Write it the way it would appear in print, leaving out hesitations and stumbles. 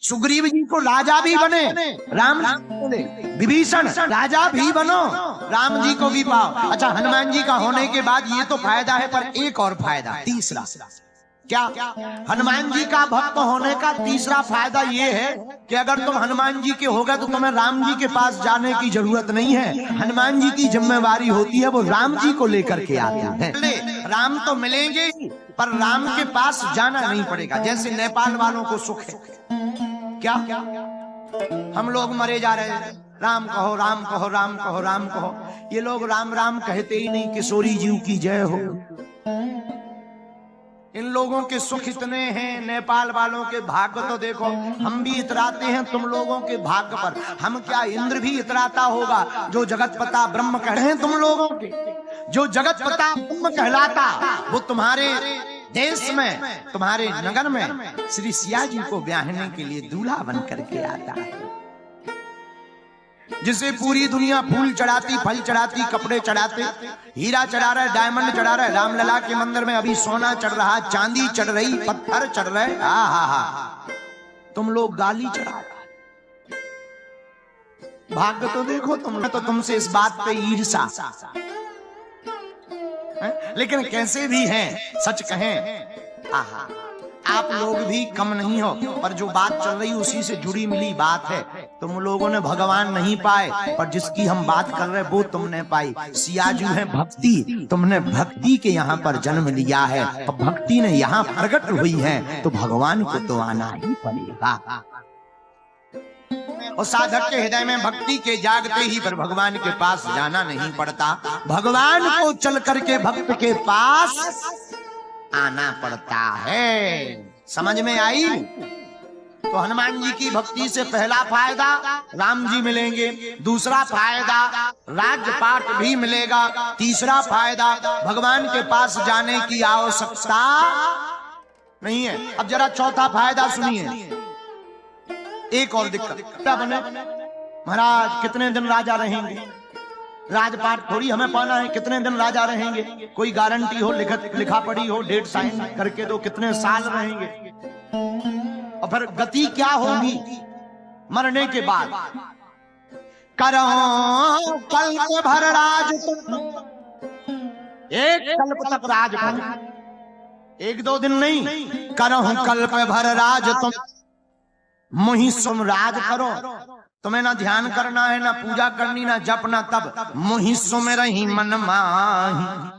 सुग्रीव जी को राजा भी बने, राम विभीषण राजा भी बनो, राम जी को भी पाओ। अच्छा, हनुमान जी का होने के बाद ये तो फायदा है, पर एक और फायदा तीसरा क्या? हनुमान जी का भक्त होने का तीसरा फायदा ये है कि अगर तुम हनुमान जी के हो गए तो तुम्हें राम जी के पास जाने की जरूरत नहीं है। हनुमान जी की जिम्मेवारी होती है वो राम जी को लेकर के आते हैं। राम तो मिलेंगे पर राम के पास जाना नहीं पड़ेगा। जैसे नेपाल वालों को सुख है, क्या हम लोग मरे जा रहे हैं, राम कहो राम कहो राम कहो राम कहो, ये लोग राम राम कहते ही नहीं। किशोरी जीव की जय हो। इन लोगों के सुख इतने हैं, नेपाल वालों के भाग्य तो देखो। हम भी इतराते हैं तुम लोगों के भाग्य पर, हम क्या इंद्र भी इतराता होगा जो जगत पिता ब्रह्म कह रहे हैं तुम लोगों के। जो जगत पिता ब्रह्म कहलाता वो तुम्हारे देश में, तुम्हारे नगर में श्री सिया जी को ब्याहने के लिए दूल्हा बन करके आता है। जिसे पूरी दुनिया फूल चढ़ाती, फल चढ़ाती, कपड़े चढ़ाते, हीरा चढ़ा रहा है, डायमंड चढ़ा रहा है। रामलला के मंदिर में अभी सोना चढ़ रहा, चांदी चढ़ रही, पत्थर चढ़ रहे। हा तुम लोग गाली चढ़ा रहे। भाग्य तो देखो तुमने, तो तुमसे इस बात पे ईर्षा। लेकिन कैसे भी हैं, सच कहें आहा, आप लोग भी कम नहीं हो। पर जो बात चल रही उसी से जुड़ी मिली बात है। तुम लोगों ने भगवान नहीं पाए, पर जिसकी हम बात कर रहे वो तुमने पाई। सियाजू है भक्ति, तुमने भक्ति के यहाँ पर जन्म लिया है और भक्ति ने यहाँ प्रकट हुई है, तो भगवान को तो आना ही पड़ेगा। और साधक के हृदय में भक्ति के जागते ही पर भगवान के पास जाना नहीं पड़ता, भगवान को चल करके भक्त के पास आना पड़ता है। समझ में आई? तो हनुमान जी की भक्ति से पहला फायदा राम जी मिलेंगे, दूसरा फायदा राजपाट भी मिलेगा, तीसरा फायदा भगवान के पास जाने की आवश्यकता नहीं है। अब जरा चौथा फायदा सुनिए। एक और दिक्कत क्या बने, महाराज कितने दिन राजा रहेंगे? राजपाट थोड़ी हमें पाना है कितने दिन राजा रहेंगे। कोई गारंटी हो, लिखा पड़ी हो, डेट साइन करके दो कितने साल रहेंगे। और फिर गति क्या होगी मरने के बाद? करो कल्प भर राज तुम, एक कल्प तक राज करो, एक दो दिन नहीं। करो कल्प भर राज तुम, मुहि सुम राज करो। तुम्हें ना ध्यान करना है, ना पूजा करनी, ना जप, ना तब। मुहि सुमिरहि मन माहि,